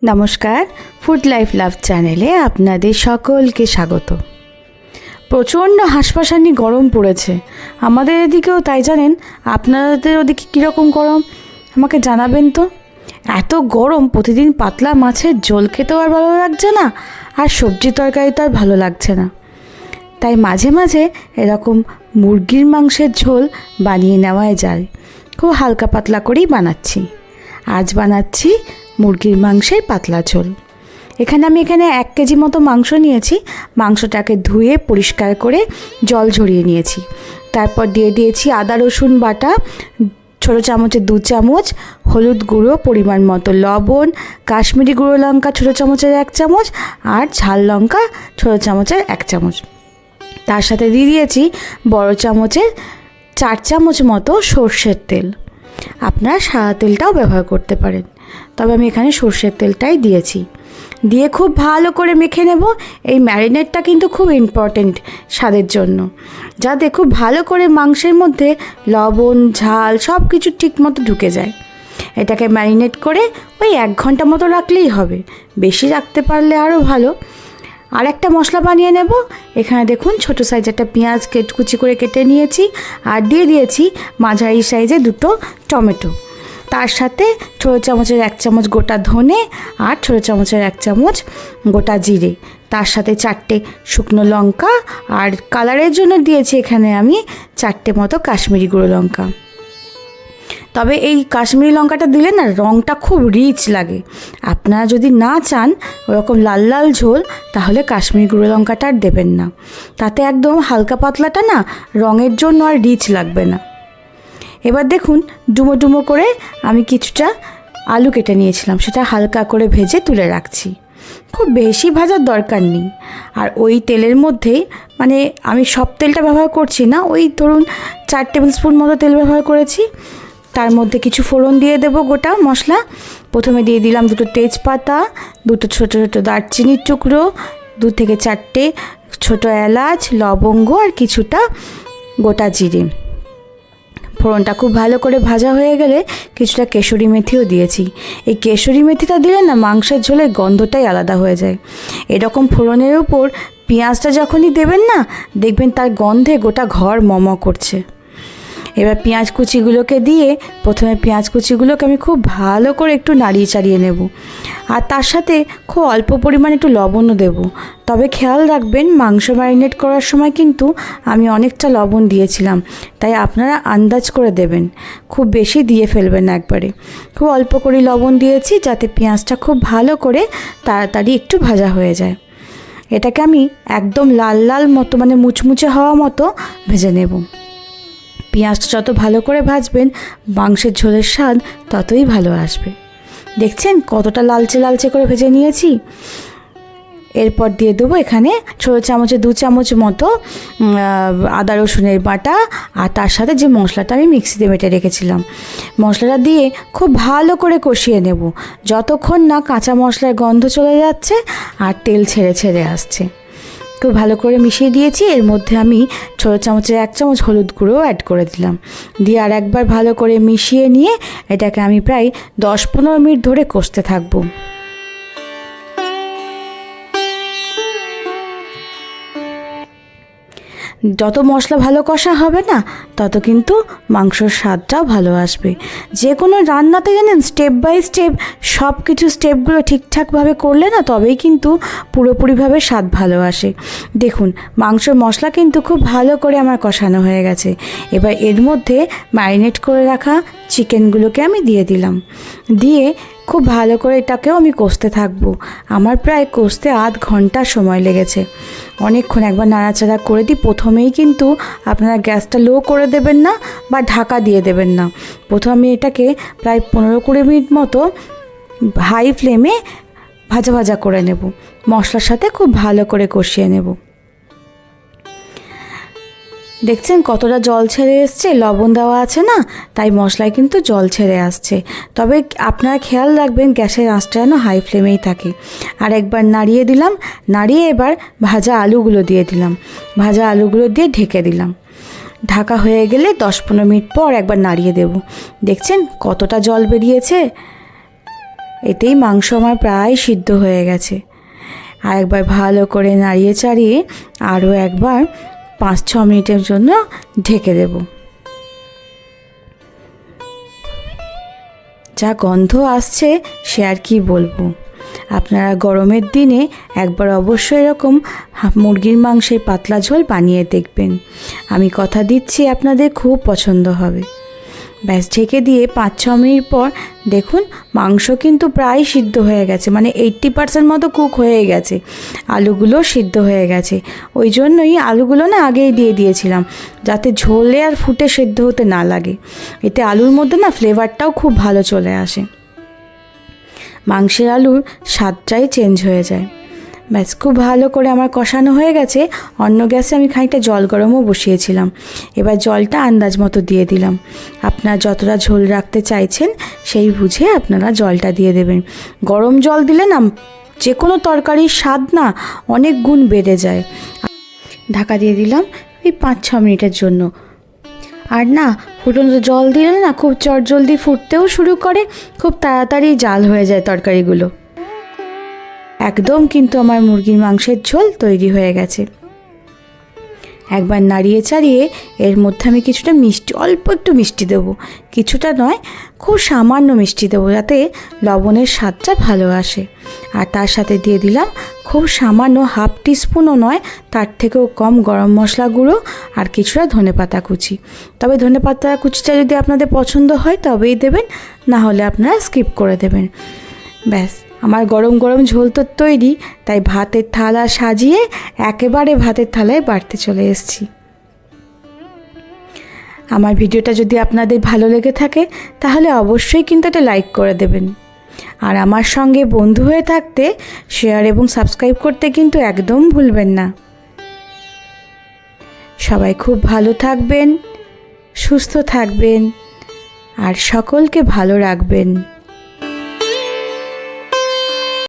নমস্কার, food life love চ্যানেলে আপনাদের সকলকে স্বাগত। প্রচণ্ড হাঁসফাঁসানি গরম পড়েছে আমাদের এদিকেও, তাই জানেন আপনাদের ওদিকে কীরকম গরম আমাকে জানাবেন তো। এত গরম, প্রতিদিন পাতলা মাছের ঝোল খেতেও আর ভালো লাগছে না, আর সবজি তরকারি তো আর ভালো লাগছে না। তাই মাঝে মাঝে এরকম মুরগির মাংসের ঝোল বানিয়ে নেওয়াই যায়। খুব হালকা পাতলা করেই বানাচ্ছি। আজ বানাচ্ছি মুরগির মাংসের পাতলা ঝোল। এখানে আমি 1 কেজি মতো মাংস নিয়েছি। মাংসটাকে ধুয়ে পরিষ্কার করে জল ঝরিয়ে নিয়েছি। তারপর দিয়ে দিয়েছি আদা রসুন বাটা ছোটো চামচে 2 চামচ, হলুদ গুঁড়ো পরিমাণ মতো, লবণ, কাশ্মীরি গুঁড়ো লঙ্কা ছোটো চামচের 1 চামচ, আর ঝাল লঙ্কা ছোটো চামচের 1 চামচ। তার সাথে দিয়ে দিয়েছি বড় চামচের 4 চামচ মতো সর্ষের তেল। আপনারা সাদা তেলটাও ব্যবহার করতে পারেন, তবে আমি এখানে সর্ষের তেলটাই দিয়েছি। দিয়ে খুব ভালো করে মেখে নেব। এই ম্যারিনেটটা কিন্তু খুব ইম্পর্টেন্ট স্বাদের জন্য, যাতে খুব ভালো করে মাংসের মধ্যে লবণ ঝাল সব কিছু ঠিক মতো ঢুকে যায়। এটাকে ম্যারিনেট করে ওই 1 ঘন্টা মতো রাখলেই হবে, বেশি রাখতে পারলে আরও ভালো। আর একটা মশলা বানিয়ে নেব। এখানে দেখুন ছোটো সাইজ একটা পেঁয়াজ কুচি করে কেটে নিয়েছি, আর দিয়ে দিয়েছি মাঝারি সাইজে 2টো টমেটো। তার সাথে ছোটো চামচের 1 চামচ গোটা ধনে, আর ছোটো চামচের 1 চামচ গোটা জিরে। তার সাথে 4টে শুকনো লঙ্কা, আর কালারের জন্য দিয়েছি এখানে আমি 4টে মতো কাশ্মীরি গুঁড়ো লঙ্কা। তবে এই কাশ্মীরি লঙ্কাটা দিলে না রঙটা খুব রিচ লাগে। আপনারা যদি না চান ওরকম লাল লাল ঝোল, তাহলে কাশ্মীরি গুঁড়ো লঙ্কাটা আর দেবেন না। তাতে একদম হালকা পাতলাটা না রঙের জন্য আর রিচ লাগবে না। এবার দেখুন ডুমো ডুমো করে আমি কিছুটা আলু কেটে নিয়েছিলাম, সেটা হালকা করে ভেজে তুলে রাখছি। খুব বেশি ভাজার দরকার নেই। আর ওই তেলের মধ্যেই, মানে আমি সব তেলটা ব্যবহার করছি না, ওই ধরুন 4 টেবিল স্পুন মতো তেল ব্যবহার করেছি। তার মধ্যে কিছু ফোড়ন দিয়ে দেবো গোটা মশলা। প্রথমে দিয়ে দিলাম 2টো তেজপাতা, 2টো ছোটো ছোটো দারচিনির টুকরো, 2 থেকে 4টে ছোটো এলাচ, লবঙ্গ, আর কিছুটা গোটা জিরে। ফোড়নটা খুব ভালো করে ভাজা হয়ে গেলে কিছুটা কেশরি মেথিও দিয়েছি। এই কেশরি মেথিটা দিলে না মাংসের ঝোলের গন্ধটাই আলাদা হয়ে যায়। এরকম ফোড়নের উপর পেঁয়াজটা যখনই দেবেন না, দেখবেন তার গন্ধে গোটা ঘর মম করছে। এবার পেঁয়াজ কুচিগুলোকে দিয়ে, প্রথমে পেঁয়াজ কুচিগুলোকে আমি খুব ভালো করে একটু নাড়িয়ে চাড়িয়ে নেব। আর তার সাথে খুব অল্প পরিমাণে একটু লবণও দেব। তবে খেয়াল রাখবেন মাংস ম্যারিনেট করার সময় কিন্তু আমি অনেকটা লবণ দিয়েছিলাম, তাই আপনারা আন্দাজ করে দেবেন, খুব বেশি দিয়ে ফেলবেন না একবারে। খুব অল্প করে লবণ দিয়েছি যাতে পেঁয়াজটা খুব ভালো করে তাড়াতাড়ি একটু ভাজা হয়ে যায়। এটাকে আমি একদম লাল লাল মতো, মানে মুচমুচে হওয়া মতো ভেজে নেব। পেঁয়াজটা যত ভালো করে ভাজবেন মাংসের ঝোলের স্বাদ ততই ভালো আসবে। দেখছেন কতটা লালচে লালচে করে ভেজে নিয়েছি। এরপর দিয়ে দেবো এখানে ছোটো চামচে 2 চামচ মতো আদা রসুনের বাটা, আর তার সাথে যে মশলাটা আমি মিক্সিতে বেটে রেখেছিলাম, মশলাটা দিয়ে খুব ভালো করে কষিয়ে নেব, যতক্ষণ না কাঁচা মশলার গন্ধ চলে যাচ্ছে আর তেল ছেড়ে ছেড়ে আসছে। খুব ভালো করে মিশিয়ে দিয়েছি। এর মধ্যে আমি ছোটো চামচের 1 চামচ হলুদ গুঁড়ো অ্যাড করে দিলাম। দিয়ে আর একবার ভালো করে মিশিয়ে নিয়ে এটাকে আমি প্রায় 10-15 মিনিট ধরে কষতে থাকবো। যত মশলা ভালো কষা হবে না, তত কিন্তু মাংসর স্বাদটাও ভালো আসবে। যে কোনো রান্নাতে জানেন স্টেপ বাই স্টেপ সব কিছু স্টেপগুলো ঠিকঠাকভাবে করলে না, তবেই কিন্তু পুরোপুরিভাবে স্বাদ ভালো আসে। দেখুন মাংসর মশলা কিন্তু খুব ভালো করে আমার কষানো হয়ে গেছে। এবার এর মধ্যে ম্যারিনেট করে রাখা চিকেনগুলোকে আমি দিয়ে দিলাম। দিয়ে খুব ভালো করে এটাকেও আমি কষতে থাকবো। আমার প্রায় কষতে আধ ঘন্টা সময় লেগেছে। অনেকক্ষণ একবার নাড়াচাড়া করে দিই। প্রথমেই কিন্তু আপনারা গ্যাসটা লো করে দেবেন না বা ঢাকা দিয়ে দেবেন না। প্রথমে এটাকে প্রায় 15-20 মিনিট মতো হাই ফ্লেমে ভাজা ভাজা করে নেব। মশলার সাথে খুব ভালো করে কষিয়ে নেব। দেখছেন কতটা জল ছেড়ে এসছে, লবণ দেওয়া আছে না, তাই মশলায় কিন্তু জল ছেড়ে আসছে। তবে আপনারা খেয়াল রাখবেন গ্যাসের আঁচটা যেন হাই ফ্লেমেই থাকে। আর একবার নাড়িয়ে দিলাম। নাড়িয়ে এবার ভাজা আলুগুলো দিয়ে দিলাম। ভাজা আলুগুলো দিয়ে ঢেকে দিলাম। ঢাকা হয়ে গেলে 10-15 মিনিট পর একবার নাড়িয়ে দেব। দেখছেন কতটা জল বেরিয়েছে। এতেই মাংস আমার প্রায় সিদ্ধ হয়ে গেছে। আর একবার ভালো করে নাড়িয়ে চাড়িয়ে আরও একবার 5-6 মিনিটের জন্য ঢেকে দেব। যা গন্ধ আসছে সে আর কি বলবো। আপনারা গরমের দিনে একবার অবশ্যই এরকম মুরগির মাংসের পাতলা ঝোল বানিয়ে দেখবেন। আমি কথা দিচ্ছি আপনাদের খুব পছন্দ হবে। ব্যাস ঢেকে দিয়ে 5-6 মিনিট পর দেখুন মাংস কিন্তু প্রায় সিদ্ধ হয়ে গেছে, মানে 80% মতো কুক হয়ে গেছে। আলুগুলো সিদ্ধ হয়ে গেছে, ওই জন্যই আলুগুলো না আগেই দিয়ে দিয়েছিলাম, যাতে ঝোলে আর ফুটে সিদ্ধ হতে না লাগে। এতে আলুর মধ্যে না ফ্লেভারটাও খুব ভালো চলে আসে, মাংসের আলুর স্বাদটাই চেঞ্জ হয়ে যায়। ব্যাস খুব ভালো করে আমার কষানো হয়ে গেছে। অন্য গ্যাসে আমি খানিকটা জল গরমও বসিয়েছিলাম। এবার জলটা আন্দাজ মতো দিয়ে দিলাম। আপনারা যতটা ঝোল রাখতে চাইছেন সেই বুঝে আপনারা জলটা দিয়ে দেবেন। গরম জল দিলে না যে কোনো তরকারির স্বাদ না অনেক গুণ বেড়ে যায়। ঢাকা দিয়ে দিলাম ওই 5-6 মিনিটের জন্য। আর না ফুটন্ত জল দিলে না খুব চটজলদি ফুটতেও শুরু করে, খুব তাড়াতাড়ি জাল হয়ে যায় তরকারিগুলো। একদম কিন্তু আমার মুরগির মাংসের ঝোল তৈরি হয়ে গেছে। একবার নাড়িয়ে চাড়িয়ে এর মধ্যে আমি কিছুটা মিষ্টি, অল্প একটু মিষ্টি দেবো, কিছুটা নয় খুব সামান্য মিষ্টি দেবো, যাতে লবণের স্বাদটা ভালো আসে। আর তার সাথে দিয়ে দিলাম খুব সামান্য 1/2 টিস্পুনও নয়, তার থেকেও কম গরম মশলা গুঁড়ো আর কিছুটা ধনেপাতা কুচি। তবে ধনেপাতা কুচিটা যদি আপনাদের পছন্দ হয় তবেই দেবেন, না হলে আপনারা স্কিপ করে দেবেন। ব্যাস আমার গরম গরম ঝোল তো তৈরি, তাই ভাতের থালা সাজিয়ে একেবারে ভাতের থালায় বাড়তে চলে এসেছি। আমার ভিডিওটা যদি আপনাদের ভালো লেগে থাকে তাহলে অবশ্যই কিন্তু একটা লাইক করে দেবেন। আর আমার সঙ্গে বন্ধু হয়ে থাকতে শেয়ার এবং সাবস্ক্রাইব করতে কিন্তু একদম ভুলবেন না। সবাই খুব ভালো থাকবেন, সুস্থ থাকবেন আর সকলকে ভালো রাখবেন।